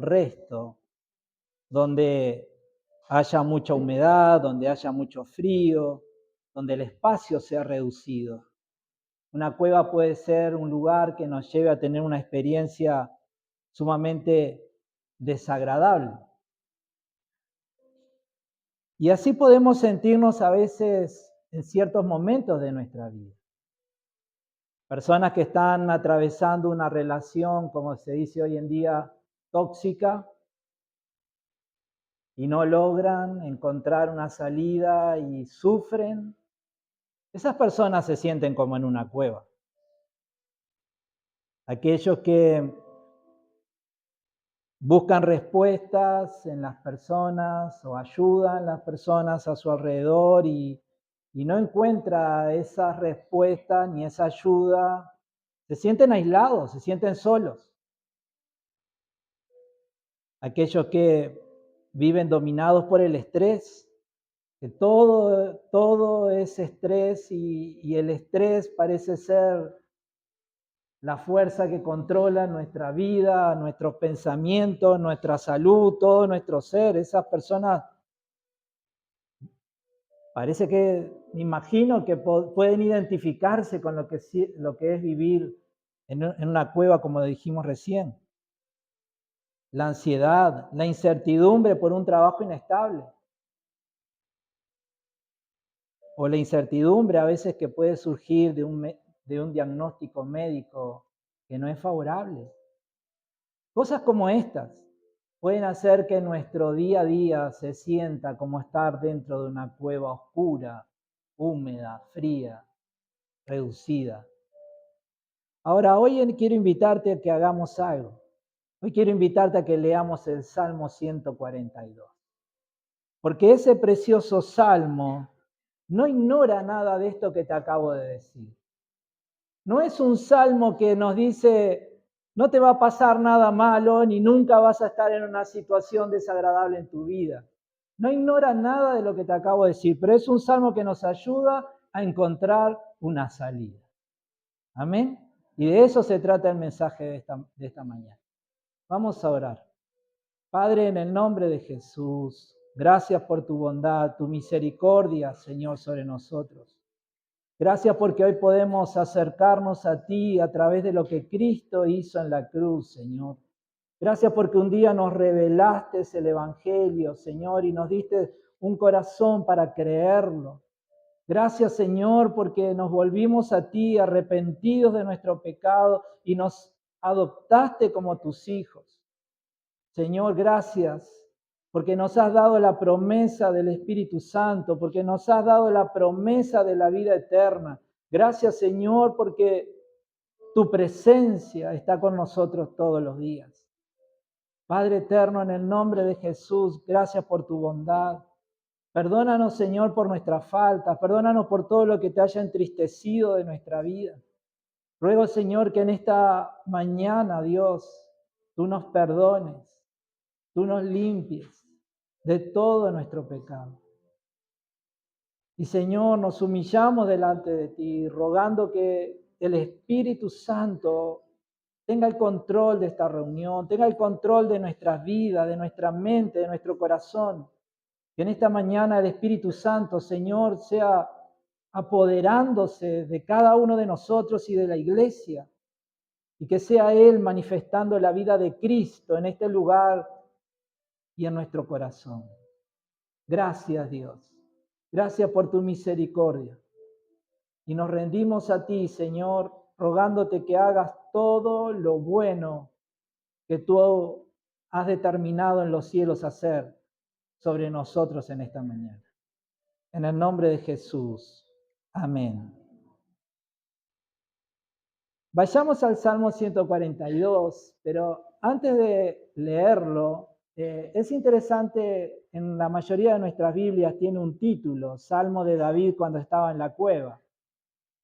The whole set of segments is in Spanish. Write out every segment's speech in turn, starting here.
resto, donde haya mucha humedad, donde haya mucho frío, donde el espacio sea reducido. Una cueva puede ser un lugar que nos lleve a tener una experiencia sumamente desagradable. Y así podemos sentirnos a veces en ciertos momentos de nuestra vida. Personas que están atravesando una relación, como se dice hoy en día, tóxica, y no logran encontrar una salida y sufren. Esas personas se sienten como en una cueva. Aquellos que buscan respuestas en las personas o ayudan a las personas a su alrededor y no encuentra esa respuesta ni esa ayuda, se sienten aislados, se sienten solos. Aquellos que viven dominados por el estrés, que todo es estrés y el estrés parece ser la fuerza que controla nuestra vida, nuestros pensamientos, nuestra salud, todo nuestro ser. Esas personas parece que, me imagino que pueden identificarse con lo que es vivir en una cueva, como dijimos recién. La ansiedad, la incertidumbre por un trabajo inestable. O la incertidumbre a veces que puede surgir de un diagnóstico médico que no es favorable. Cosas como estas pueden hacer que nuestro día a día se sienta como estar dentro de una cueva oscura, húmeda, fría, reducida. Ahora, hoy quiero invitarte a que hagamos algo. Hoy quiero invitarte a que leamos el Salmo 142. Porque ese precioso salmo no ignora nada de esto que te acabo de decir. No es un salmo que nos dice, no te va a pasar nada malo, ni nunca vas a estar en una situación desagradable en tu vida. No ignora nada de lo que te acabo de decir, pero es un salmo que nos ayuda a encontrar una salida. Amén. Y de eso se trata el mensaje de esta mañana. Vamos a orar. Padre, en el nombre de Jesús, gracias por tu bondad, tu misericordia, Señor, sobre nosotros. Gracias porque hoy podemos acercarnos a ti a través de lo que Cristo hizo en la cruz, Señor. Gracias porque un día nos revelaste el Evangelio, Señor, y nos diste un corazón para creerlo. Gracias, Señor, porque nos volvimos a ti arrepentidos de nuestro pecado y nos adoptaste como tus hijos. Señor, gracias porque nos has dado la promesa del Espíritu Santo, porque nos has dado la promesa de la vida eterna. Gracias, Señor, porque tu presencia está con nosotros todos los días. Padre eterno, en el nombre de Jesús, gracias por tu bondad. Perdónanos, Señor, por nuestras faltas. Perdónanos por todo lo que te haya entristecido de nuestra vida. Ruego, Señor, que en esta mañana, Dios, tú nos perdones, tú nos limpies de todo nuestro pecado. Y, Señor, nos humillamos delante de ti, rogando que el Espíritu Santo tenga el control de esta reunión, tenga el control de nuestras vidas, de nuestra mente, de nuestro corazón. Que en esta mañana el Espíritu Santo, Señor, sea apoderándose de cada uno de nosotros y de la iglesia. Y que sea Él manifestando la vida de Cristo en este lugar y en nuestro corazón. Gracias, Dios. Gracias por tu misericordia. Y nos rendimos a ti, Señor, rogándote que hagas todo lo bueno que tú has determinado en los cielos hacer sobre nosotros en esta mañana. En el nombre de Jesús. Amén. Vayamos al Salmo 142, pero antes de leerlo, es interesante, en la mayoría de nuestras Biblias tiene un título, Salmo de David cuando estaba en la cueva.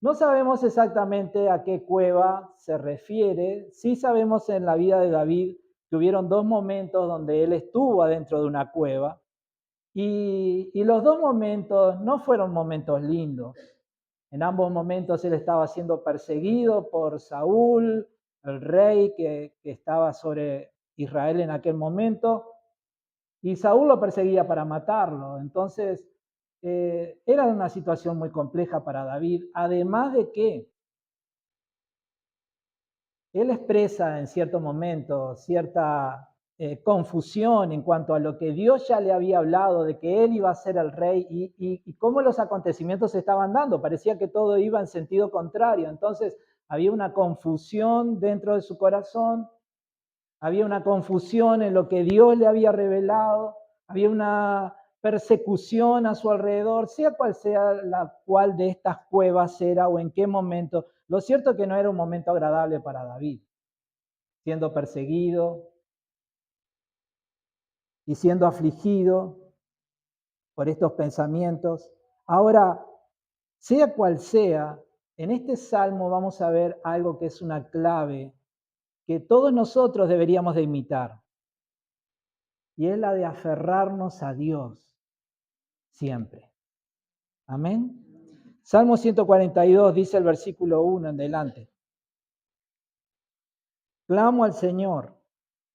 No sabemos exactamente a qué cueva se refiere, sí sabemos en la vida de David que hubieron dos momentos donde él estuvo adentro de una cueva, y los dos momentos no fueron momentos lindos. En ambos momentos él estaba siendo perseguido por Saúl, el rey que estaba sobre Israel en aquel momento, y Saúl lo perseguía para matarlo. Entonces, era una situación muy compleja para David, además de que él expresa en cierto momento cierta confusión en cuanto a lo que Dios ya le había hablado, de que él iba a ser el rey y cómo los acontecimientos se estaban dando. Parecía que todo iba en sentido contrario. Entonces había una confusión dentro de su corazón, había una confusión en lo que Dios le había revelado, había una persecución a su alrededor, sea cual sea la cual de estas cuevas era o en qué momento. Lo cierto es que no era un momento agradable para David, siendo perseguido y siendo afligido por estos pensamientos. Ahora, sea cual sea, en este salmo vamos a ver algo que es una clave que todos nosotros deberíamos de imitar, y es la de aferrarnos a Dios siempre. Amén. Salmo 142 dice el versículo 1 en adelante. Clamo al Señor,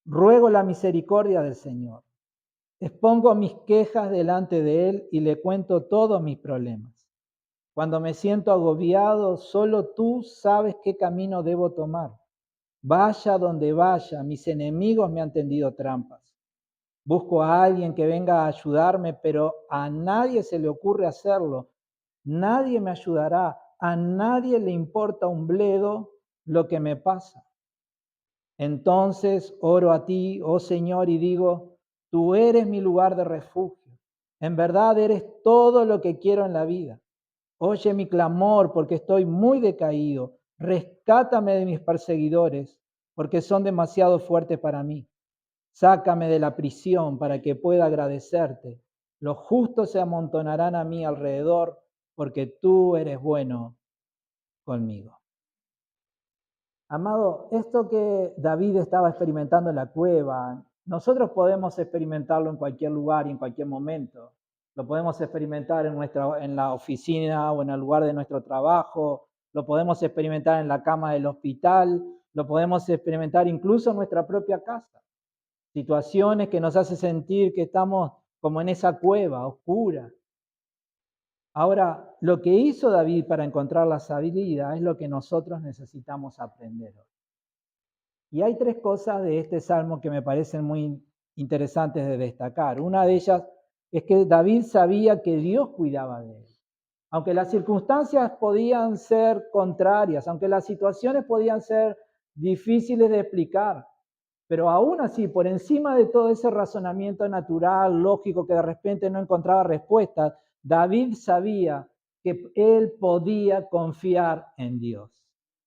ruego la misericordia del Señor. Expongo mis quejas delante de Él y le cuento todos mis problemas. Cuando me siento agobiado, solo tú sabes qué camino debo tomar. Vaya donde vaya, mis enemigos me han tendido trampas. Busco a alguien que venga a ayudarme, pero a nadie se le ocurre hacerlo. Nadie me ayudará, a nadie le importa un bledo lo que me pasa. Entonces oro a ti, oh Señor, y digo, tú eres mi lugar de refugio. En verdad eres todo lo que quiero en la vida. Oye mi clamor porque estoy muy decaído. Rescátame de mis perseguidores porque son demasiado fuertes para mí. Sácame de la prisión para que pueda agradecerte. Los justos se amontonarán a mí alrededor porque tú eres bueno conmigo. Amado, esto que David estaba experimentando en la cueva, nosotros podemos experimentarlo en cualquier lugar y en cualquier momento. Lo podemos experimentar en la oficina o en el lugar de nuestro trabajo, lo podemos experimentar en la cama del hospital, lo podemos experimentar incluso en nuestra propia casa. Situaciones que nos hacen sentir que estamos como en esa cueva oscura. Ahora, lo que hizo David para encontrar la sabiduría es lo que nosotros necesitamos aprender hoy. Y hay tres cosas de este salmo que me parecen muy interesantes de destacar. Una de ellas es que David sabía que Dios cuidaba de él. Aunque las circunstancias podían ser contrarias, aunque las situaciones podían ser difíciles de explicar, pero aún así, por encima de todo ese razonamiento natural, lógico, que de repente no encontraba respuestas, David sabía que él podía confiar en Dios.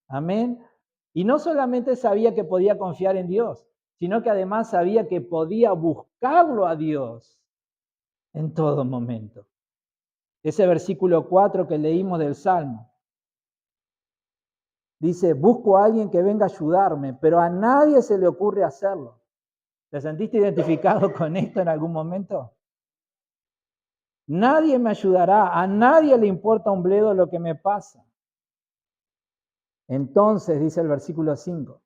Amén. Y no solamente sabía que podía confiar en Dios, sino que además sabía que podía buscarlo a Dios en todo momento. Ese versículo 4 que leímos del Salmo dice, busco a alguien que venga a ayudarme, pero a nadie se le ocurre hacerlo. ¿Te sentiste identificado con esto en algún momento? Nadie me ayudará, a nadie le importa un bledo lo que me pasa. Entonces, dice el versículo 5,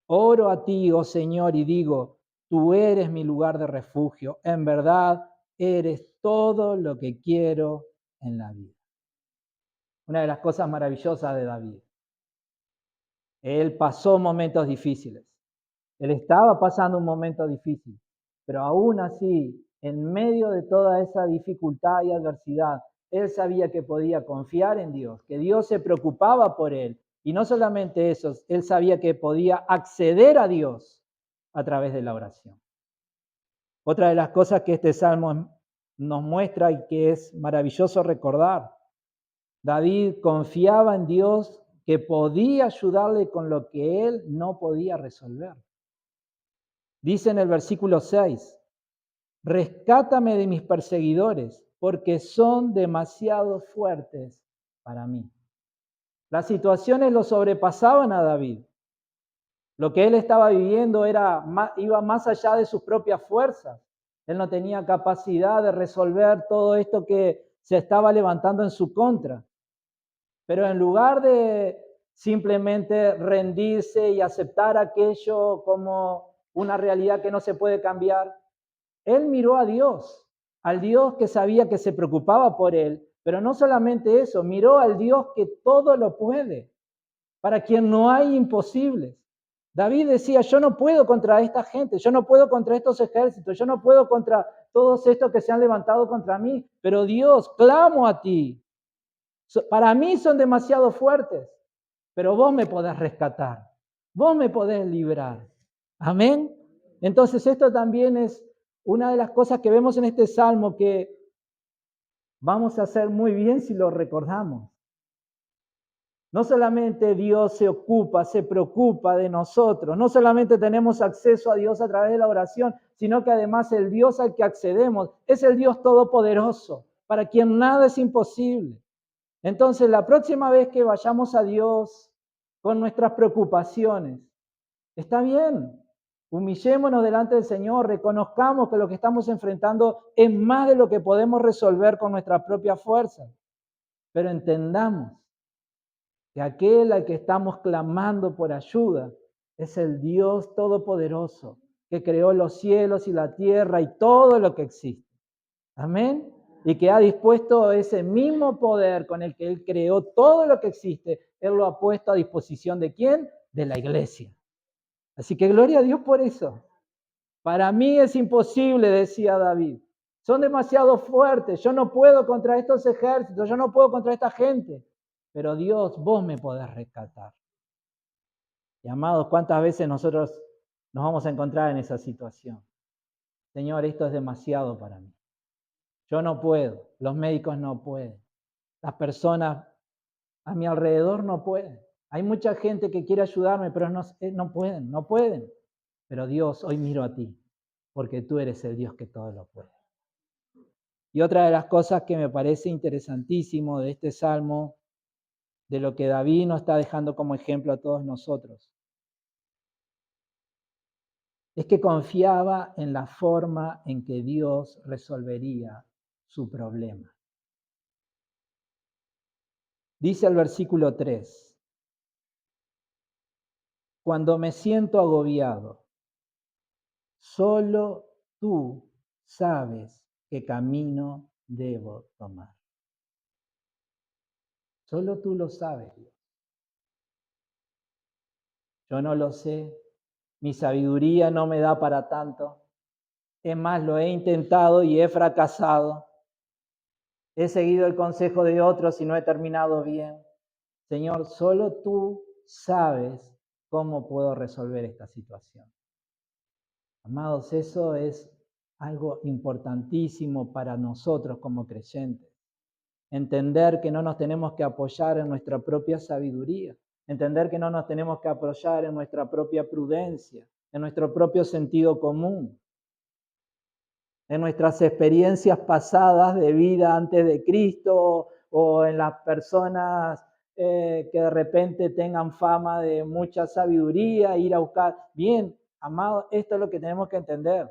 oro a ti, oh Señor, y digo, tú eres mi lugar de refugio. En verdad, eres todo lo que quiero en la vida. Una de las cosas maravillosas de David. Él pasó momentos difíciles. Él estaba pasando un momento difícil, pero aún así, en medio de toda esa dificultad y adversidad, él sabía que podía confiar en Dios, que Dios se preocupaba por él. Y no solamente eso, él sabía que podía acceder a Dios a través de la oración. Otra de las cosas que este salmo nos muestra y que es maravilloso recordar, David confiaba en Dios que podía ayudarle con lo que él no podía resolver. Dice en el versículo 6, rescátame de mis perseguidores, porque son demasiado fuertes para mí. Las situaciones lo sobrepasaban a David. Lo que él estaba viviendo iba más allá de sus propias fuerzas. Él no tenía capacidad de resolver todo esto que se estaba levantando en su contra. Pero en lugar de simplemente rendirse y aceptar aquello como una realidad que no se puede cambiar. Él miró a Dios, al Dios que sabía que se preocupaba por él, pero no solamente eso, miró al Dios que todo lo puede, para quien no hay imposibles. David decía, yo no puedo contra esta gente, yo no puedo contra estos ejércitos, yo no puedo contra todos estos que se han levantado contra mí, pero Dios, clamo a ti. Para mí son demasiado fuertes, pero vos me podés rescatar, vos me podés librar. Amén. Entonces esto también es una de las cosas que vemos en este salmo que vamos a hacer muy bien si lo recordamos. No solamente Dios se ocupa, se preocupa de nosotros, no solamente tenemos acceso a Dios a través de la oración, sino que además el Dios al que accedemos es el Dios todopoderoso, para quien nada es imposible. Entonces, la próxima vez que vayamos a Dios con nuestras preocupaciones, está bien, humillémonos delante del Señor, reconozcamos que lo que estamos enfrentando es más de lo que podemos resolver con nuestra propia fuerza, pero entendamos que aquel al que estamos clamando por ayuda es el Dios Todopoderoso, que creó los cielos y la tierra y todo lo que existe. Amén. Y que ha dispuesto ese mismo poder con el que Él creó todo lo que existe, Él lo ha puesto a disposición ¿de quién? De la iglesia. Así que gloria a Dios por eso. Para mí es imposible, decía David. Son demasiado fuertes, yo no puedo contra estos ejércitos, yo no puedo contra esta gente. Pero Dios, vos me podés rescatar. Y amados, ¿cuántas veces nosotros nos vamos a encontrar en esa situación? Señor, esto es demasiado para mí. Yo no puedo, los médicos no pueden, las personas a mi alrededor no pueden. Hay mucha gente que quiere ayudarme, pero no pueden. Pero Dios, hoy miro a ti, porque tú eres el Dios que todo lo puede. Y otra de las cosas que me parece interesantísimo de este salmo, de lo que David nos está dejando como ejemplo a todos nosotros, es que confiaba en la forma en que Dios resolvería su problema. Dice el versículo 3, cuando me siento agobiado, solo tú sabes qué camino debo tomar. Solo tú lo sabes, Dios. Yo no lo sé, mi sabiduría no me da para tanto. Es más, lo he intentado y he fracasado. He seguido el consejo de otros y no he terminado bien. Señor, solo tú sabes cómo puedo resolver esta situación. Amados, eso es algo importantísimo para nosotros como creyentes. Entender que no nos tenemos que apoyar en nuestra propia sabiduría. Entender que no nos tenemos que apoyar en nuestra propia prudencia, en nuestro propio sentido común, en nuestras experiencias pasadas de vida antes de Cristo o en las personas que de repente tengan fama de mucha sabiduría, ir a buscar. Bien, amados, esto es lo que tenemos que entender.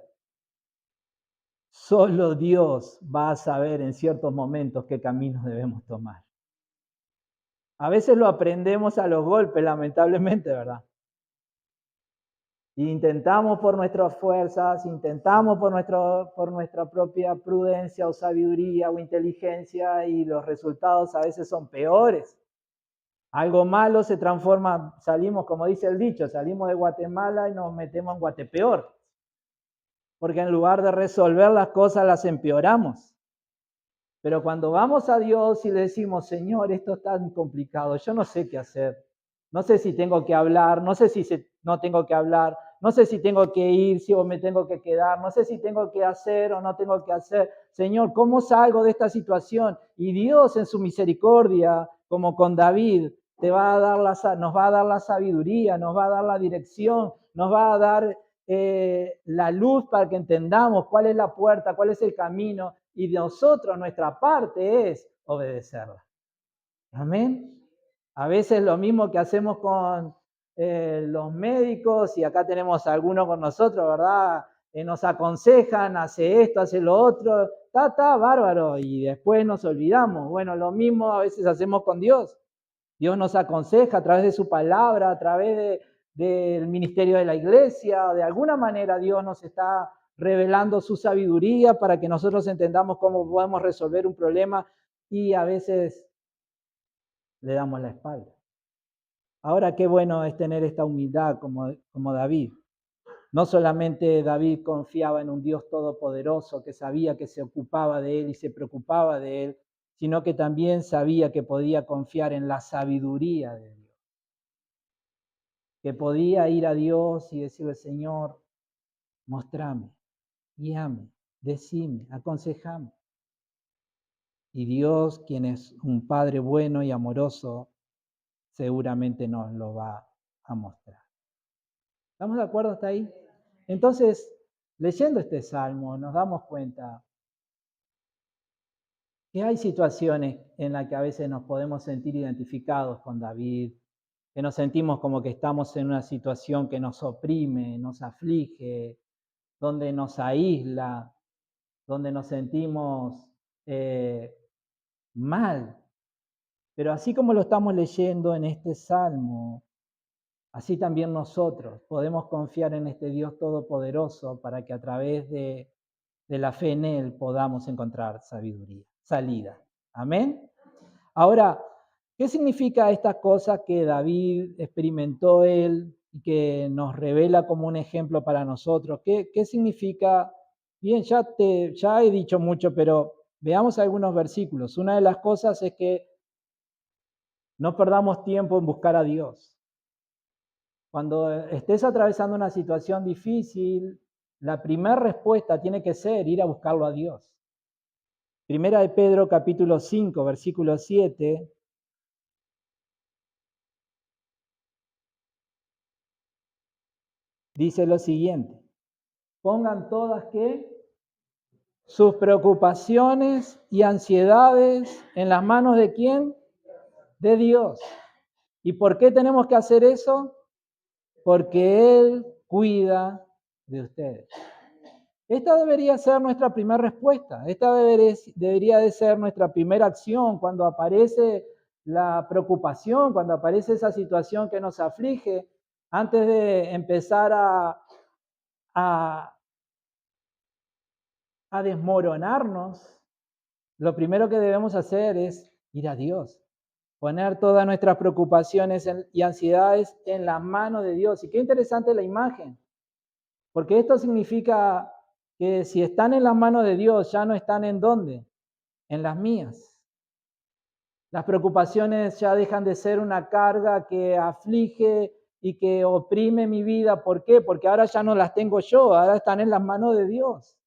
Solo Dios va a saber en ciertos momentos qué caminos debemos tomar. A veces lo aprendemos a los golpes, lamentablemente, ¿verdad? Intentamos por nuestras fuerzas, intentamos por nuestra propia prudencia o sabiduría o inteligencia y los resultados a veces son peores. Algo malo se transforma, salimos, como dice el dicho, salimos de Guatemala y nos metemos en Guatepeor. Porque en lugar de resolver las cosas, las empeoramos. Pero cuando vamos a Dios y le decimos, Señor, esto es tan complicado, yo no sé qué hacer. No sé si tengo que hablar, no sé si no tengo que hablar, no sé si tengo que ir, si me tengo que quedar, no sé si tengo que hacer o no tengo que hacer. Señor, ¿cómo salgo de esta situación? Y Dios en su misericordia, como con David, nos va a dar la sabiduría, nos va a dar la dirección, nos va a dar la luz para que entendamos cuál es la puerta, cuál es el camino, y nosotros, nuestra parte es obedecerla. Amén. A veces lo mismo que hacemos con los médicos, y acá tenemos algunos con nosotros, ¿verdad? Nos aconsejan, hace esto, hace lo otro, bárbaro, y después nos olvidamos. Bueno, lo mismo a veces hacemos con Dios. Dios nos aconseja a través de su palabra, a través del ministerio de la iglesia. De alguna manera Dios nos está revelando su sabiduría para que nosotros entendamos cómo podemos resolver un problema y a veces le damos la espalda. Ahora qué bueno es tener esta humildad como David. No solamente David confiaba en un Dios todopoderoso que sabía que se ocupaba de él y se preocupaba de él, sino que también sabía que podía confiar en la sabiduría de Dios. Que podía ir a Dios y decirle, Señor, mostrame, guíame, decime, aconsejame. Y Dios, quien es un Padre bueno y amoroso, seguramente nos lo va a mostrar. ¿Estamos de acuerdo hasta ahí? Entonces, leyendo este salmo, nos damos cuenta que hay situaciones en las que a veces nos podemos sentir identificados con David, que nos sentimos como que estamos en una situación que nos oprime, nos aflige, donde nos aísla, donde nos sentimos mal. Pero así como lo estamos leyendo en este salmo, así también nosotros podemos confiar en este Dios todopoderoso para que a través de la fe en Él podamos encontrar sabiduría, salida. Amén. Ahora, ¿qué significa esta cosa que David experimentó él y que nos revela como un ejemplo para nosotros? ¿Qué significa? Bien, ya he dicho mucho, pero veamos algunos versículos. Una de las cosas es que no perdamos tiempo en buscar a Dios. Cuando estés atravesando una situación difícil, la primera respuesta tiene que ser ir a buscarlo a Dios. Primera de Pedro, capítulo 5, versículo 7, dice lo siguiente: pongan todas ¿qué? Sus preocupaciones y ansiedades en las manos ¿de quién? De Dios. ¿Y por qué tenemos que hacer eso? Porque Él cuida de ustedes. Esta debería ser nuestra primera respuesta. Esta debería de ser nuestra primera acción cuando aparece la preocupación, cuando aparece esa situación que nos aflige, antes de empezar a desmoronarnos. Lo primero que debemos hacer es ir a Dios, poner todas nuestras preocupaciones y ansiedades en la mano de Dios. Y qué interesante la imagen, porque esto significa que si están en las manos de Dios, ya no están en dónde, en las mías. Las preocupaciones ya dejan de ser una carga que aflige y que oprime mi vida. ¿Por qué? Porque ahora ya no las tengo yo, ahora están en las manos de Dios.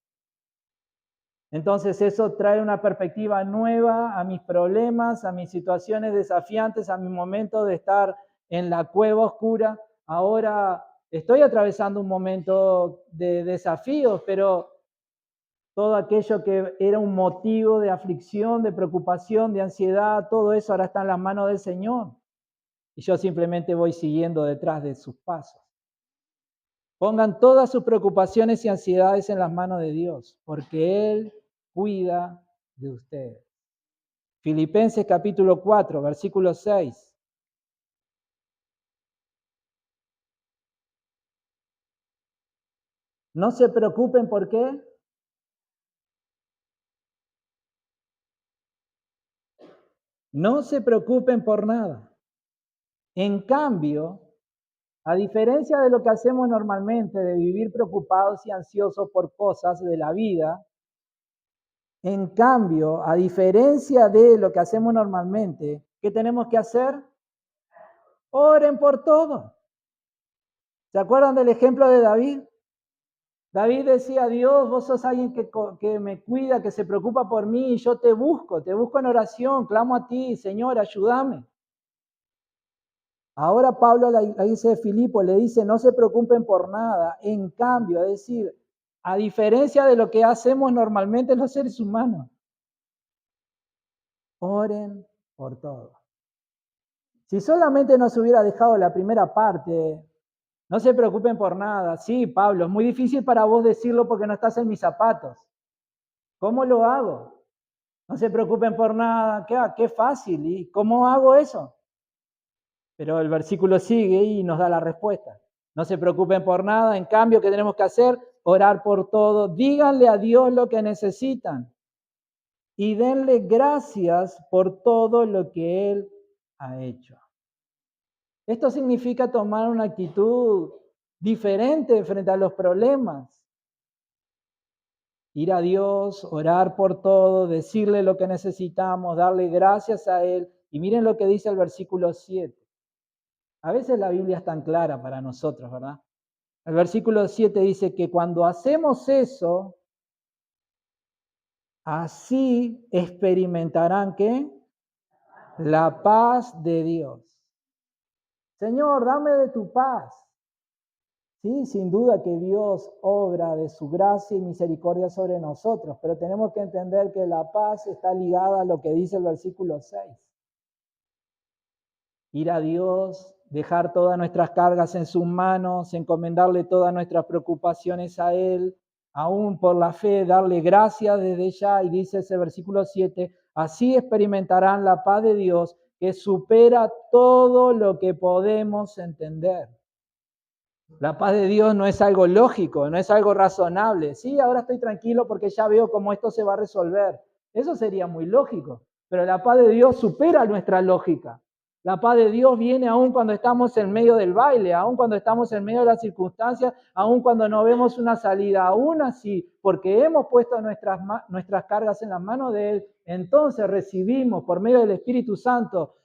Entonces eso trae una perspectiva nueva a mis problemas, a mis situaciones desafiantes, a mi momento de estar en la cueva oscura. Ahora estoy atravesando un momento de desafíos, pero todo aquello que era un motivo de aflicción, de preocupación, de ansiedad, todo eso ahora está en las manos del Señor. Y yo simplemente voy siguiendo detrás de sus pasos. Pongan todas sus preocupaciones y ansiedades en las manos de Dios, porque Él cuida de ustedes. Filipenses capítulo 4, versículo 6. No se preocupen, ¿por qué? No se preocupen por nada. En cambio, a diferencia de lo que hacemos normalmente, de vivir preocupados y ansiosos por cosas de la vida, en cambio, a diferencia de lo que hacemos normalmente, ¿qué tenemos que hacer? Oren por todo. ¿Se acuerdan del ejemplo de David? David decía, Dios, vos sos alguien que me cuida, que se preocupa por mí, y yo te busco en oración, clamo a ti, Señor, ayúdame. Ahora Pablo a la iglesia de Filipo le dice, no se preocupen por nada. En cambio, es decir, a diferencia de lo que hacemos normalmente los seres humanos, oren por todo. Si solamente nos hubiera dejado la primera parte, no se preocupen por nada. Sí, Pablo, es muy difícil para vos decirlo porque no estás en mis zapatos. ¿Cómo lo hago? No se preocupen por nada. Qué fácil. ¿Y cómo hago eso? Pero el versículo sigue y nos da la respuesta. No se preocupen por nada, en cambio, ¿qué tenemos que hacer? Orar por todo. Díganle a Dios lo que necesitan y denle gracias por todo lo que Él ha hecho. Esto significa tomar una actitud diferente frente a los problemas. Ir a Dios, orar por todo, decirle lo que necesitamos, darle gracias a Él. Y miren lo que dice el versículo 7. A veces la Biblia es tan clara para nosotros, ¿verdad? El versículo 7 dice que cuando hacemos eso, así experimentarán ¿qué? La paz de Dios. Señor, dame de tu paz. Sí, sin duda que Dios obra de su gracia y misericordia sobre nosotros, pero tenemos que entender que la paz está ligada a lo que dice el versículo 6. Ir a Dios, dejar todas nuestras cargas en sus manos, encomendarle todas nuestras preocupaciones a Él, aún por la fe, darle gracias desde ya. Y dice ese versículo 7, así experimentarán la paz de Dios que supera todo lo que podemos entender. La paz de Dios no es algo lógico, no es algo razonable. Sí, ahora estoy tranquilo porque ya veo cómo esto se va a resolver. Eso sería muy lógico, pero la paz de Dios supera nuestra lógica. La paz de Dios viene aún cuando estamos en medio del baile, aún cuando estamos en medio de las circunstancias, aún cuando no vemos una salida, aún así, porque hemos puesto nuestras cargas en las manos de Él, entonces recibimos por medio del Espíritu Santo,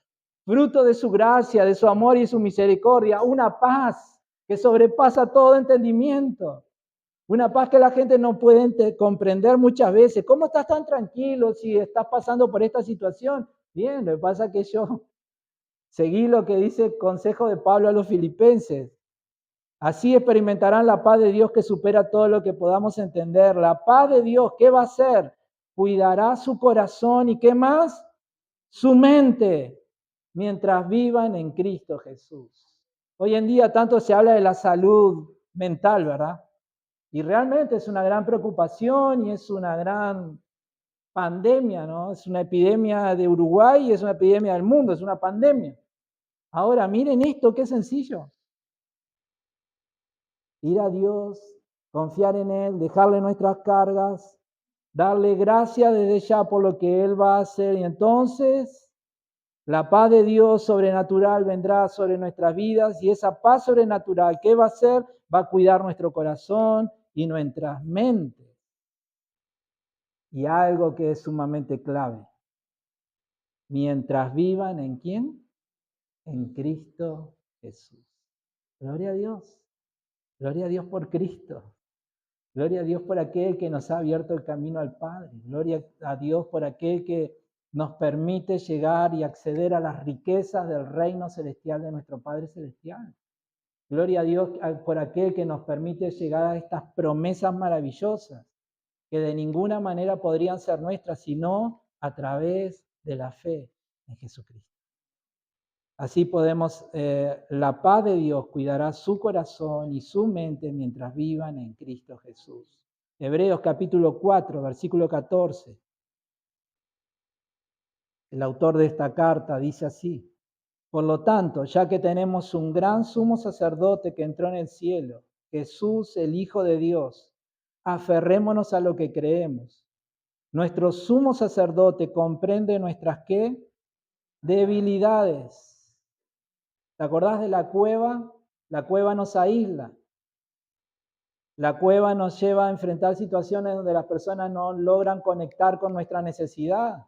fruto de su gracia, de su amor y su misericordia, una paz que sobrepasa todo entendimiento. Una paz que la gente no puede comprender muchas veces. ¿Cómo estás tan tranquilo si estás pasando por esta situación? Bien, lo que pasa es que yo seguí lo que dice el consejo de Pablo a los filipenses. Así experimentarán la paz de Dios que supera todo lo que podamos entender. La paz de Dios, ¿qué va a hacer? Cuidará su corazón y ¿qué más? Su mente, mientras vivan en Cristo Jesús. Hoy en día tanto se habla de la salud mental, ¿verdad? Y realmente es una gran preocupación y es una gran pandemia, ¿no? Es una epidemia de Uruguay y es una epidemia del mundo, es una pandemia. Ahora, miren esto, qué sencillo. Ir a Dios, confiar en Él, dejarle nuestras cargas, darle gracias desde ya por lo que Él va a hacer y entonces la paz de Dios sobrenatural vendrá sobre nuestras vidas y esa paz sobrenatural, ¿qué va a hacer? Va a cuidar nuestro corazón y nuestras mentes. Y algo que es sumamente clave, mientras vivan ¿en quién? En Cristo Jesús. Gloria a Dios. Gloria a Dios por Cristo. Gloria a Dios por aquel que nos ha abierto el camino al Padre. Gloria a Dios por aquel que nos permite llegar y acceder a las riquezas del reino celestial de nuestro Padre Celestial. Gloria a Dios por aquel que nos permite llegar a estas promesas maravillosas que de ninguna manera podrían ser nuestras, sino a través de la fe en Jesucristo. Así podemos, la paz de Dios cuidará su corazón y su mente mientras vivan en Cristo Jesús. Hebreos capítulo 4, versículo 14. El autor de esta carta dice así: por lo tanto, ya que tenemos un gran sumo sacerdote que entró en el cielo, Jesús, el Hijo de Dios, aferrémonos a lo que creemos. Nuestro sumo sacerdote comprende nuestras ¿qué? Debilidades. ¿Te acordás de la cueva? La cueva nos aísla. La cueva nos lleva a enfrentar situaciones donde las personas no logran conectar con nuestra necesidad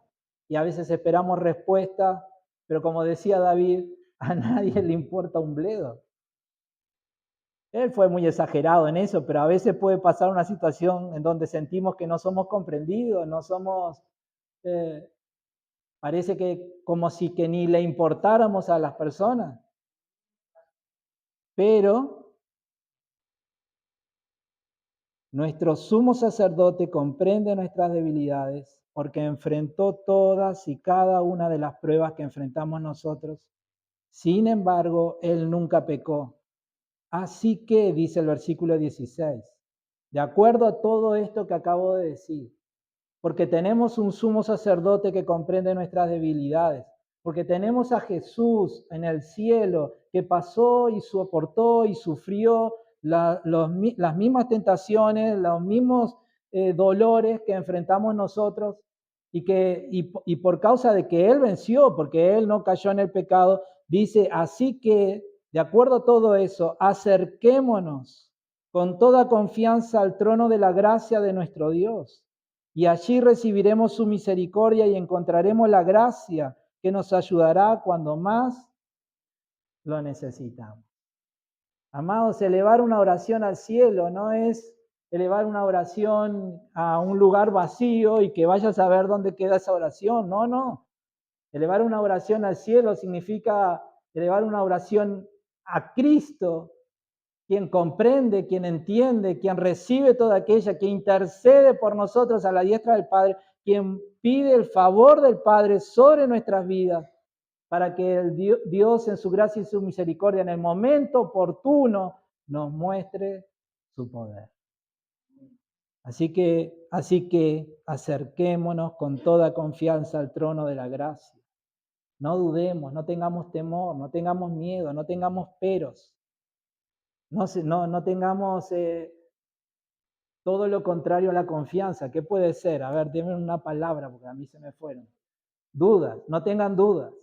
y a veces esperamos respuesta, pero como decía David, a nadie le importa un bledo. Él fue muy exagerado en eso, pero a veces puede pasar una situación en donde sentimos que no somos comprendidos, no somos, parece que como si que ni le importáramos a las personas. Pero nuestro sumo sacerdote comprende nuestras debilidades porque enfrentó todas y cada una de las pruebas que enfrentamos nosotros. Sin embargo, él nunca pecó. Así que, dice el versículo 16, de acuerdo a todo esto que acabo de decir, porque tenemos un sumo sacerdote que comprende nuestras debilidades, porque tenemos a Jesús en el cielo que pasó y soportó y sufrió las mismas tentaciones, los mismos dolores que enfrentamos nosotros y por causa de que Él venció, porque Él no cayó en el pecado, dice, así que de acuerdo a todo eso, acerquémonos con toda confianza al trono de la gracia de nuestro Dios y allí recibiremos su misericordia y encontraremos la gracia que nos ayudará cuando más lo necesitamos. Amados, elevar una oración al cielo no es elevar una oración a un lugar vacío y que vayas a ver dónde queda esa oración. No, no. Elevar una oración al cielo significa elevar una oración a Cristo, quien comprende, quien entiende, quien recibe toda aquella, quien intercede por nosotros a la diestra del Padre, quien pide el favor del Padre sobre nuestras vidas, para que el Dios en su gracia y su misericordia en el momento oportuno nos muestre su poder. Así que acerquémonos con toda confianza al trono de la gracia. No dudemos, no tengamos temor, no tengamos miedo, no tengamos peros. No tengamos todo lo contrario a la confianza. ¿Qué puede ser? A ver, denme una palabra porque a mí se me fueron. Dudas, no tengan dudas.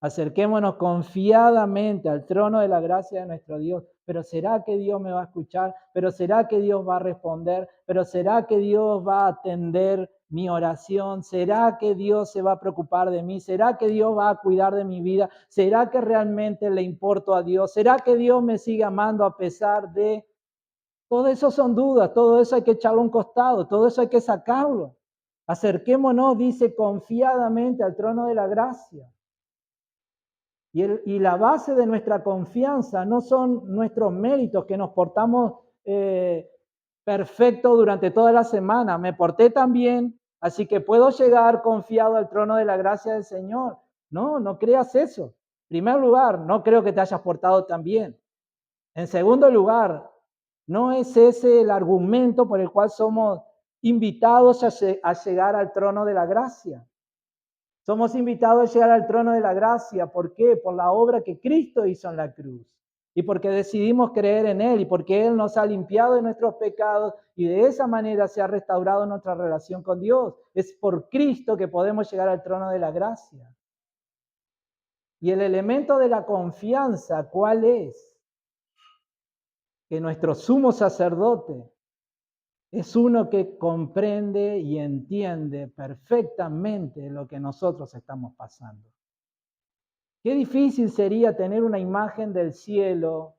Acerquémonos confiadamente al trono de la gracia de nuestro Dios. Pero ¿será que Dios me va a escuchar? ¿Pero será que Dios va a responder? ¿Pero será que Dios va a atender mi oración? ¿Será que Dios se va a preocupar de mí? ¿Será que Dios va a cuidar de mi vida? ¿Será que realmente le importo a Dios? ¿Será que Dios me sigue amando a pesar de...? Todo eso son dudas, todo eso hay que echarlo a un costado, todo eso hay que sacarlo. Acerquémonos, dice, confiadamente al trono de la gracia. Y la base de nuestra confianza no son nuestros méritos, que nos portamos perfectos durante toda la semana. Me porté tan bien, así que puedo llegar confiado al trono de la gracia del Señor. No, no creas eso. En primer lugar, no creo que te hayas portado tan bien. En segundo lugar, no es ese el argumento por el cual somos invitados a llegar al trono de la gracia. Somos invitados a llegar al trono de la gracia. ¿Por qué? Por la obra que Cristo hizo en la cruz. Y porque decidimos creer en Él y porque Él nos ha limpiado de nuestros pecados y de esa manera se ha restaurado nuestra relación con Dios. Es por Cristo que podemos llegar al trono de la gracia. Y el elemento de la confianza, ¿cuál es? Que nuestro sumo sacerdote es uno que comprende y entiende perfectamente lo que nosotros estamos pasando. Qué difícil sería tener una imagen del cielo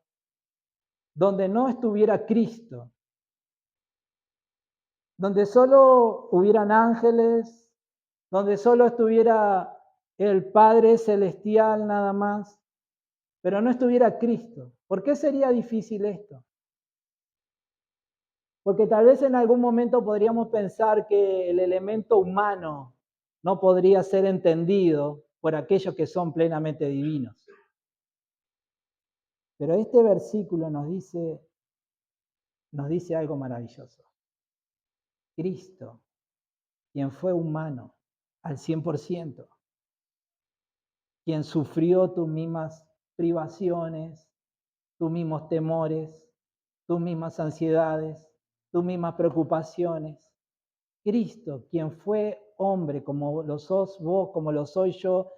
donde no estuviera Cristo, donde solo hubieran ángeles, donde solo estuviera el Padre Celestial nada más, pero no estuviera Cristo. ¿Por qué sería difícil esto? Porque tal vez en algún momento podríamos pensar que el elemento humano no podría ser entendido por aquellos que son plenamente divinos. Pero este versículo nos dice algo maravilloso. Cristo, quien fue humano al 100%, quien sufrió tus mismas privaciones, tus mismos temores, tus mismas ansiedades, tus mismas preocupaciones. Cristo, quien fue hombre como lo sos vos, como lo soy yo,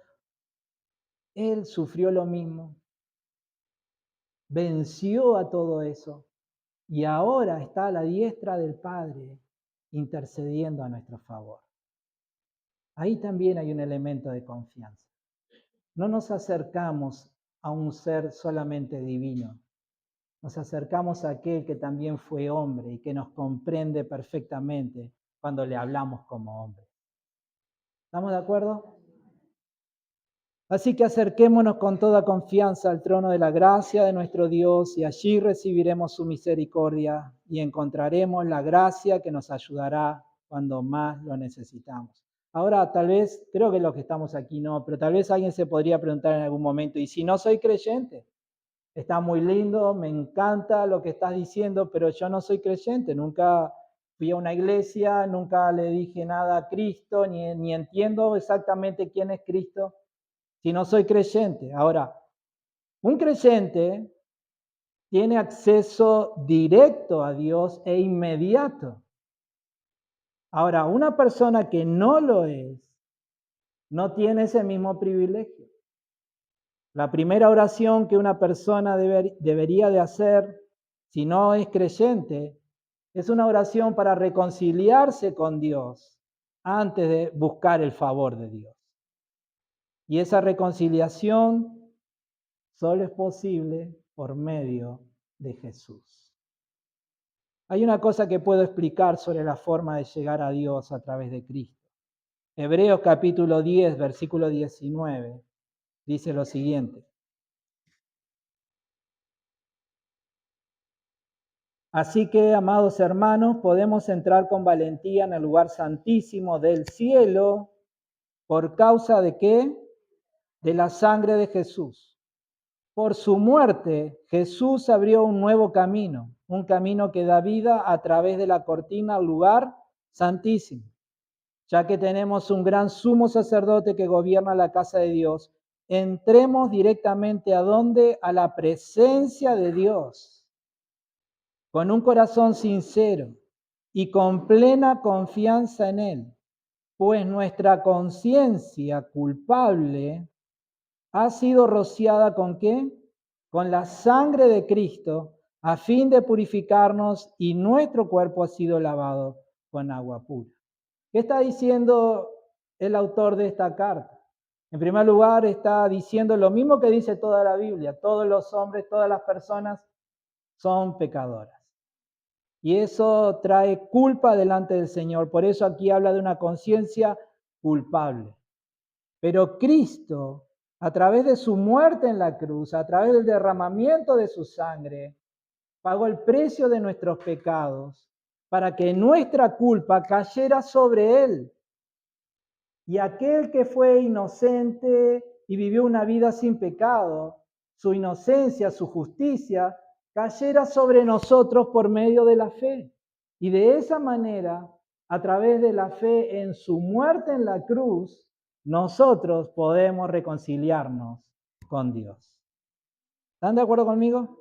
Él sufrió lo mismo, venció a todo eso y ahora está a la diestra del Padre intercediendo a nuestro favor. Ahí también hay un elemento de confianza. No nos acercamos a un ser solamente divino, nos acercamos a aquel que también fue hombre y que nos comprende perfectamente cuando le hablamos como hombre. ¿Estamos de acuerdo? Así que acerquémonos con toda confianza al trono de la gracia de nuestro Dios y allí recibiremos su misericordia y encontraremos la gracia que nos ayudará cuando más lo necesitamos. Ahora, tal vez, creo que los que estamos aquí no, pero tal vez alguien se podría preguntar en algún momento, ¿y si no soy creyente? Está muy lindo, me encanta lo que estás diciendo, pero yo no soy creyente, nunca fui a una iglesia, nunca le dije nada a Cristo, ni entiendo exactamente quién es Cristo. si no soy creyente? Ahora, un creyente tiene acceso directo a Dios e inmediato. Ahora, una persona que no lo es, no tiene ese mismo privilegio. La primera oración que una persona debería de hacer, si no es creyente, es una oración para reconciliarse con Dios antes de buscar el favor de Dios. Y esa reconciliación solo es posible por medio de Jesús. Hay una cosa que puedo explicar sobre la forma de llegar a Dios a través de Cristo. Hebreos capítulo 10, versículo 19, dice lo siguiente. Así que, amados hermanos, podemos entrar con valentía en el lugar santísimo del cielo. ¿Por causa de qué? De la sangre de Jesús. Por su muerte, Jesús abrió un nuevo camino, un camino que da vida a través de la cortina al lugar santísimo. Ya que tenemos un gran sumo sacerdote que gobierna la casa de Dios, entremos directamente ¿a dónde? A la presencia de Dios, con un corazón sincero y con plena confianza en Él, pues nuestra conciencia culpable ha sido rociada ¿con qué? Con la sangre de Cristo, a fin de purificarnos, y nuestro cuerpo ha sido lavado con agua pura. ¿Qué está diciendo el autor de esta carta? En primer lugar, está diciendo lo mismo que dice toda la Biblia. Todos los hombres, todas las personas son pecadoras. Y eso trae culpa delante del Señor. Por eso aquí habla de una conciencia culpable. Pero Cristo, a través de su muerte en la cruz, a través del derramamiento de su sangre, pagó el precio de nuestros pecados para que nuestra culpa cayera sobre Él. Y aquel que fue inocente y vivió una vida sin pecado, su inocencia, su justicia, cayera sobre nosotros por medio de la fe. Y de esa manera, a través de la fe en su muerte en la cruz, nosotros podemos reconciliarnos con Dios. ¿Están de acuerdo conmigo?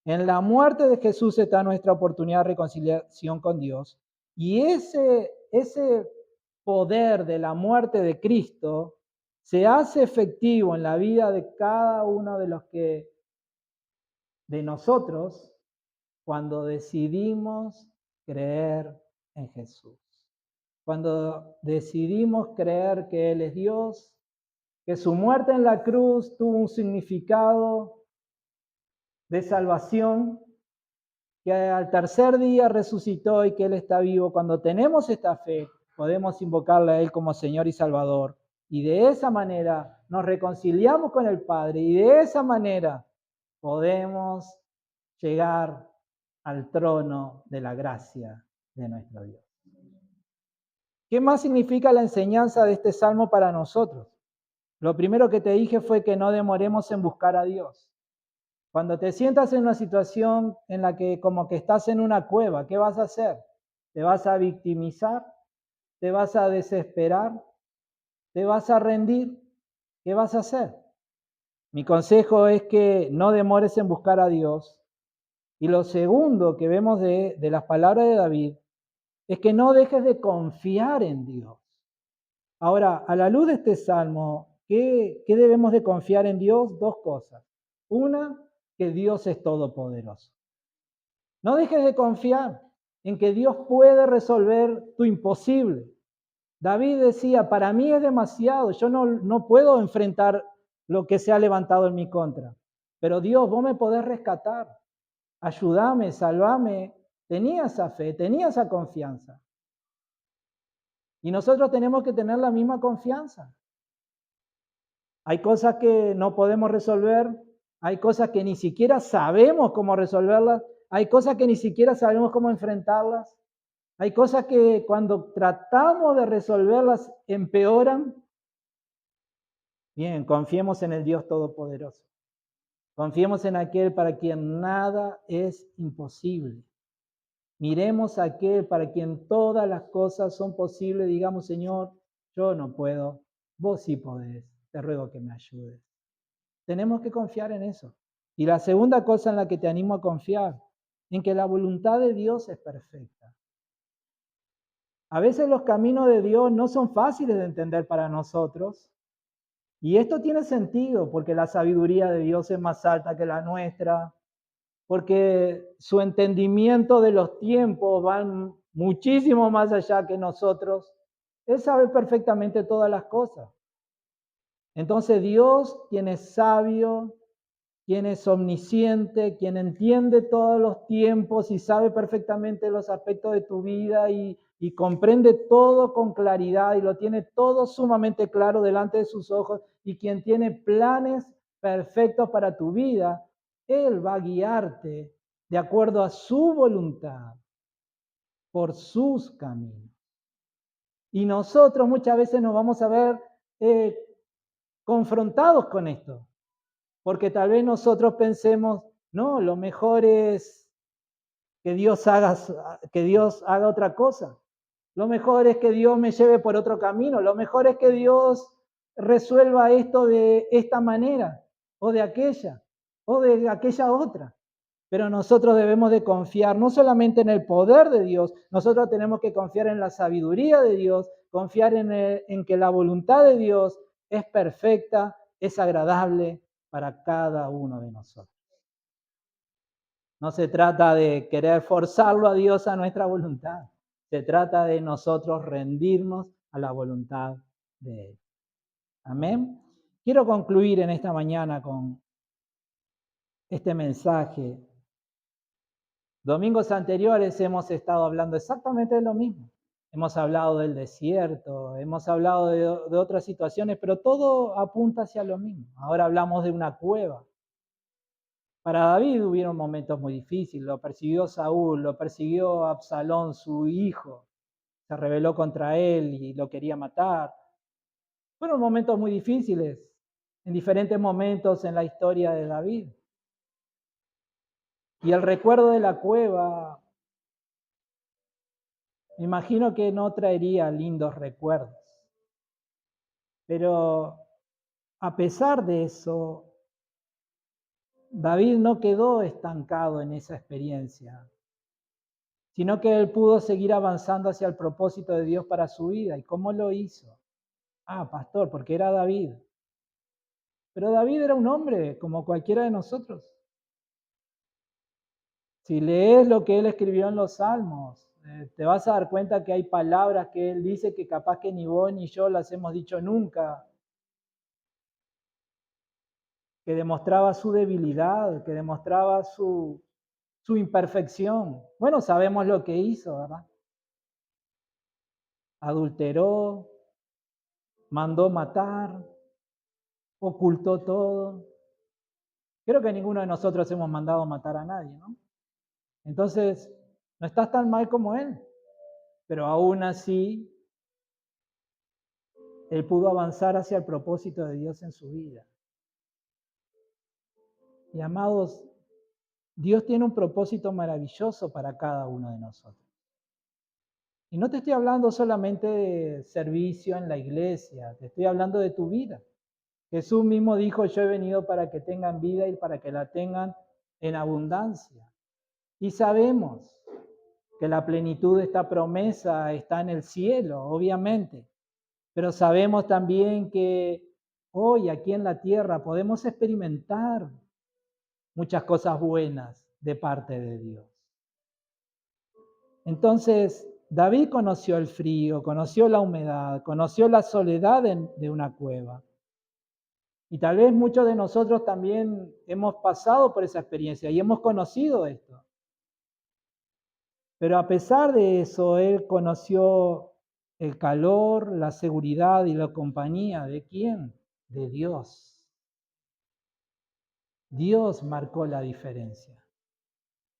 En la muerte de Jesús está nuestra oportunidad de reconciliación con Dios. Y ese poder de la muerte de Cristo se hace efectivo en la vida de cada uno de nosotros cuando decidimos creer en Jesús. Cuando decidimos creer que Él es Dios, que su muerte en la cruz tuvo un significado de salvación, que al tercer día resucitó y que Él está vivo. Cuando tenemos esta fe, podemos invocarle a Él como Señor y Salvador. Y de esa manera nos reconciliamos con el Padre y de esa manera podemos llegar al trono de la gracia de nuestro Dios. ¿Qué más significa la enseñanza de este salmo para nosotros? Lo primero que te dije fue que no demoremos en buscar a Dios. Cuando te sientas en una situación en la que como que estás en una cueva, ¿qué vas a hacer? ¿Te vas a victimizar? ¿Te vas a desesperar? ¿Te vas a rendir? ¿Qué vas a hacer? Mi consejo es que no demores en buscar a Dios. Y lo segundo que vemos de las palabras de David es que no dejes de confiar en Dios. Ahora, a la luz de este salmo, ¿qué debemos de confiar en Dios? Dos cosas. Una, que Dios es todopoderoso. No dejes de confiar en que Dios puede resolver tu imposible. David decía, para mí es demasiado, yo no puedo enfrentar lo que se ha levantado en mi contra. Pero Dios, vos me podés rescatar, ayúdame, salvame. Tenía esa fe, tenía esa confianza. Y nosotros tenemos que tener la misma confianza. Hay cosas que no podemos resolver, hay cosas que ni siquiera sabemos cómo resolverlas, hay cosas que ni siquiera sabemos cómo enfrentarlas, hay cosas que cuando tratamos de resolverlas empeoran. Bien, confiemos en el Dios Todopoderoso. Confiemos en aquel para quien nada es imposible. Miremos a aquel para quien todas las cosas son posibles. Digamos, Señor, yo no puedo, vos sí podés. te ruego que me ayudes. Tenemos que confiar en eso. Y la segunda cosa en la que te animo a confiar, en que la voluntad de Dios es perfecta. A veces los caminos de Dios no son fáciles de entender para nosotros. Y esto tiene sentido porque la sabiduría de Dios es más alta que la nuestra, porque su entendimiento de los tiempos va muchísimo más allá que nosotros. Él sabe perfectamente todas las cosas. Entonces Dios, quien es sabio, quien es omnisciente, quien entiende todos los tiempos y sabe perfectamente los aspectos de tu vida y comprende todo con claridad y lo tiene todo sumamente claro delante de sus ojos y quien tiene planes perfectos para tu vida, Él va a guiarte de acuerdo a su voluntad, por sus caminos. Y nosotros muchas veces nos vamos a ver confrontados con esto. Porque tal vez nosotros pensemos, no, lo mejor es que Dios haga otra cosa. Lo mejor es que Dios me lleve por otro camino. Lo mejor es que Dios resuelva esto de esta manera, o de aquella otra. Pero nosotros debemos de confiar no solamente en el poder de Dios, nosotros tenemos que confiar en la sabiduría de Dios, confiar en que la voluntad de Dios es perfecta, es agradable para cada uno de nosotros. No se trata de querer forzarlo a Dios a nuestra voluntad. Se trata de nosotros rendirnos a la voluntad de Él. Amén. Quiero concluir en esta mañana con este mensaje. Domingos anteriores hemos estado hablando exactamente de lo mismo. Hemos hablado del desierto, hemos hablado de otras situaciones, pero todo apunta hacia lo mismo. Ahora hablamos de una cueva. Para David hubieron momentos muy difíciles, lo persiguió Saúl, lo persiguió Absalón, su hijo, se rebeló contra él y lo quería matar. Fueron momentos muy difíciles, en diferentes momentos en la historia de David. Y el recuerdo de la cueva, me imagino que no traería lindos recuerdos. Pero a pesar de eso, David no quedó estancado en esa experiencia, sino que él pudo seguir avanzando hacia el propósito de Dios para su vida. ¿Y cómo lo hizo? Pastor, porque era David. Pero David era un hombre como cualquiera de nosotros. Si lees lo que él escribió en los Salmos, te vas a dar cuenta que hay palabras que él dice que capaz que ni vos ni yo las hemos dicho nunca, que demostraba su debilidad, que demostraba su imperfección. Bueno, sabemos lo que hizo, ¿verdad? Adulteró, mandó matar, ocultó todo. Creo que ninguno de nosotros hemos mandado matar a nadie, ¿no? Entonces, no estás tan mal como él, pero aún así, él pudo avanzar hacia el propósito de Dios en su vida. Y amados, Dios tiene un propósito maravilloso para cada uno de nosotros. Y no te estoy hablando solamente de servicio en la iglesia, te estoy hablando de tu vida. Jesús mismo dijo, yo he venido para que tengan vida y para que la tengan en abundancia. Y sabemos que la plenitud de esta promesa está en el cielo, obviamente. Pero sabemos también que hoy aquí en la tierra podemos experimentar muchas cosas buenas de parte de Dios. Entonces, David conoció el frío, conoció la humedad, conoció la soledad de una cueva. Y tal vez muchos de nosotros también hemos pasado por esa experiencia y hemos conocido esto. Pero a pesar de eso, él conoció el calor, la seguridad y la compañía. ¿De quién? De Dios. Dios marcó la diferencia.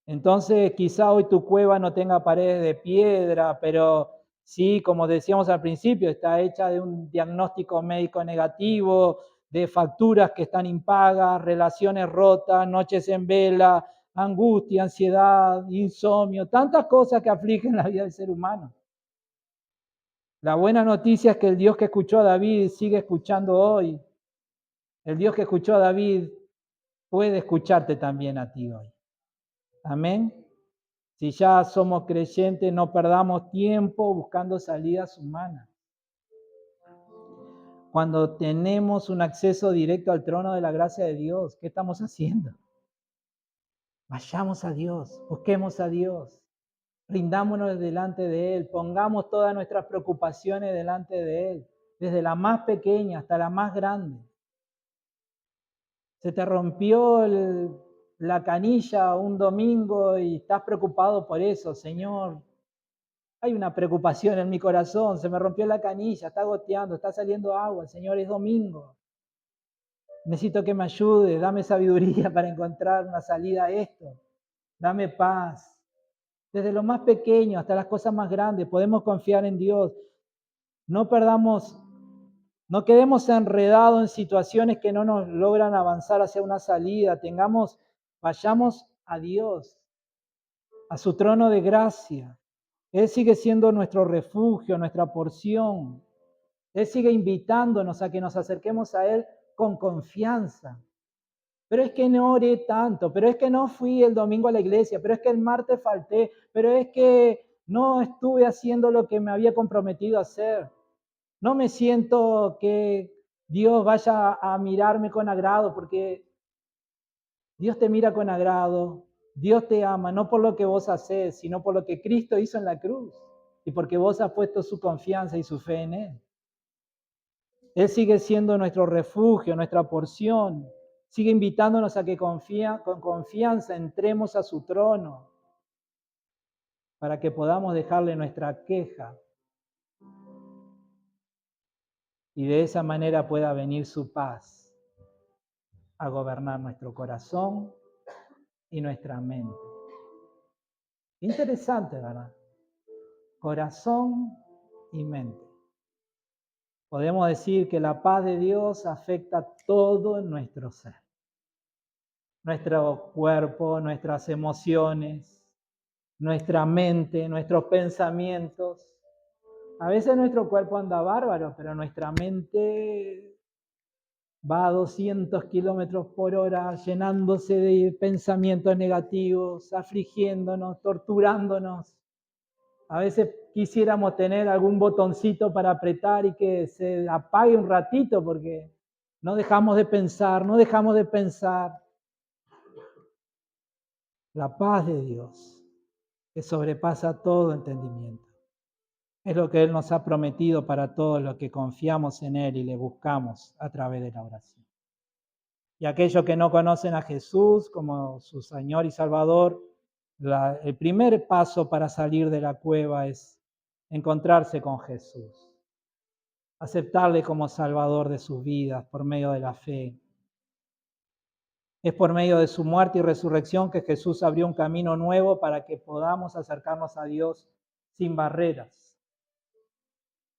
Entonces, quizá hoy tu cueva no tenga paredes de piedra, pero sí, como decíamos al principio, está hecha de un diagnóstico médico negativo, de facturas que están impagas, relaciones rotas, noches en vela, angustia, ansiedad, insomnio, tantas cosas que afligen la vida del ser humano. La buena noticia es que el Dios que escuchó a David sigue escuchando hoy El Dios que escuchó a David puede escucharte también a ti hoy. Amén. Si ya somos creyentes, no perdamos tiempo buscando salidas humanas. Cuando tenemos un acceso directo al trono de la gracia de Dios, ¿qué estamos haciendo? Vayamos a Dios, busquemos a Dios, rindámonos delante de Él, pongamos todas nuestras preocupaciones delante de Él, desde la más pequeña hasta la más grande. Se te rompió la canilla un domingo y estás preocupado por eso, Señor. Hay una preocupación en mi corazón, se me rompió la canilla, está goteando, está saliendo agua, Señor, es domingo. Necesito que me ayude, dame sabiduría para encontrar una salida a esto. Dame paz. Desde lo más pequeño hasta las cosas más grandes, podemos confiar en Dios. No perdamos, no quedemos enredados en situaciones que no nos logran avanzar hacia una salida. Vayamos a Dios, a su trono de gracia. Él sigue siendo nuestro refugio, nuestra porción. Él sigue invitándonos a que nos acerquemos a Él con confianza. Pero es que no oré tanto, pero es que no fui el domingo a la iglesia, pero es que el martes falté, pero es que no estuve haciendo lo que me había comprometido a hacer. No me siento que Dios vaya a mirarme con agrado, porque Dios te mira con agrado, Dios te ama, no por lo que vos haces, sino por lo que Cristo hizo en la cruz y porque vos has puesto su confianza y su fe en Él. Él sigue siendo nuestro refugio, nuestra porción. Sigue invitándonos a que con confianza entremos a su trono para que podamos dejarle nuestra queja y de esa manera pueda venir su paz a gobernar nuestro corazón y nuestra mente. Interesante, ¿verdad? Corazón y mente. Podemos decir que la paz de Dios afecta todo nuestro ser. Nuestro cuerpo, nuestras emociones, nuestra mente, nuestros pensamientos. A veces nuestro cuerpo anda bárbaro, pero nuestra mente va a 200 kilómetros por hora, llenándose de pensamientos negativos, afligiéndonos, torturándonos. A veces quisiéramos tener algún botoncito para apretar y que se apague un ratito porque no dejamos de pensar, no dejamos de pensar. La paz de Dios, que sobrepasa todo entendimiento. Es lo que Él nos ha prometido para todos los que confiamos en Él y le buscamos a través de la oración. Y aquellos que no conocen a Jesús como su Señor y Salvador, el primer paso para salir de la cueva es encontrarse con Jesús, aceptarle como Salvador de sus vidas por medio de la fe. Es por medio de su muerte y resurrección que Jesús abrió un camino nuevo para que podamos acercarnos a Dios sin barreras.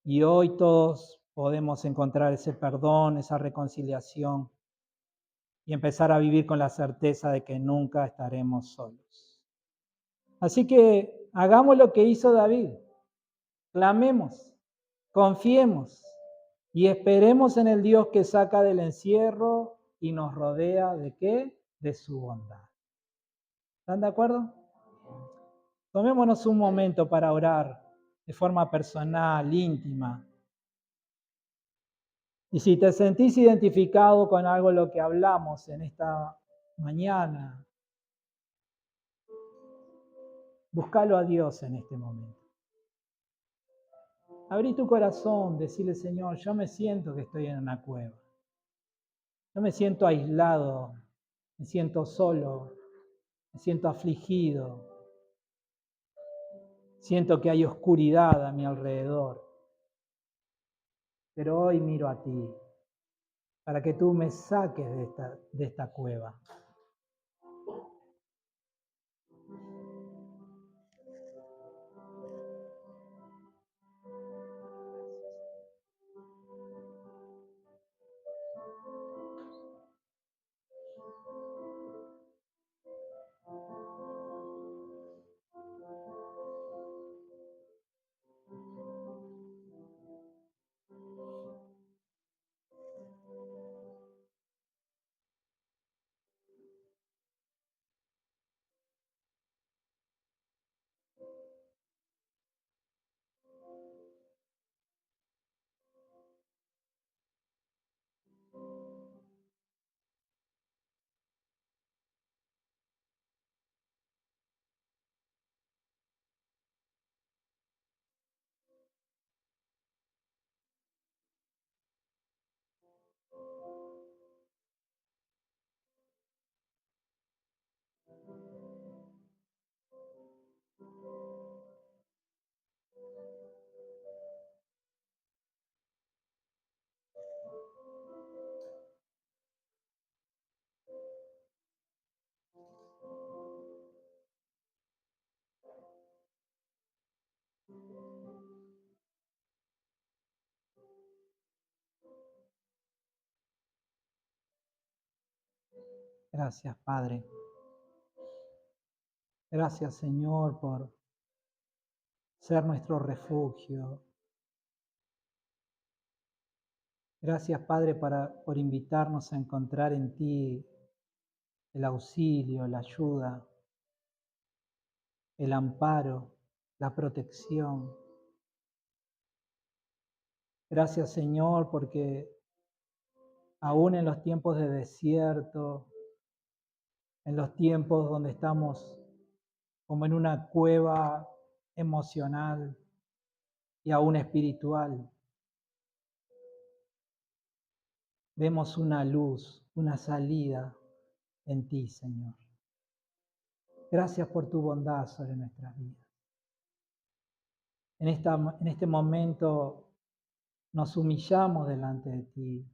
Y hoy todos podemos encontrar ese perdón, esa reconciliación y empezar a vivir con la certeza de que nunca estaremos solos. Así que hagamos lo que hizo David. Clamemos, confiemos y esperemos en el Dios que saca del encierro y nos rodea ¿de qué? De su bondad. ¿Están de acuerdo? Tomémonos un momento para orar de forma personal, íntima. Y si te sentís identificado con algo de lo que hablamos en esta mañana, búscalo a Dios en este momento. Abrí tu corazón, decirle, Señor, yo me siento que estoy en una cueva. Yo me siento aislado, me siento solo, me siento afligido. Siento que hay oscuridad a mi alrededor. Pero hoy miro a ti para que tú me saques de esta cueva. Gracias, Padre. Gracias, Señor, por ser nuestro refugio. Gracias, Padre, por invitarnos a encontrar en ti el auxilio, la ayuda, el amparo, la protección. Gracias, Señor, porque aún en los tiempos de desierto, en los tiempos donde estamos como en una cueva emocional y aún espiritual, vemos una luz, una salida en ti, Señor. Gracias por tu bondad sobre nuestras vidas. En este momento nos humillamos delante de ti.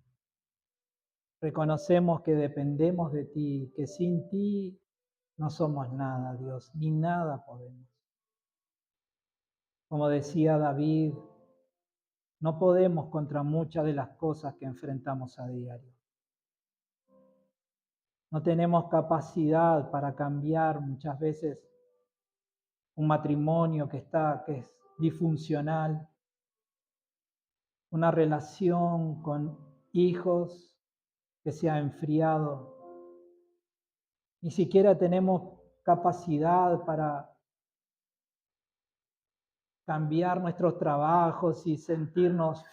Reconocemos que dependemos de ti, que sin ti no somos nada, Dios, ni nada podemos. Como decía David, no podemos contra muchas de las cosas que enfrentamos a diario. No tenemos capacidad para cambiar muchas veces un matrimonio que es disfuncional, una relación con hijos que se ha enfriado. Ni siquiera tenemos capacidad para cambiar nuestros trabajos y sentirnos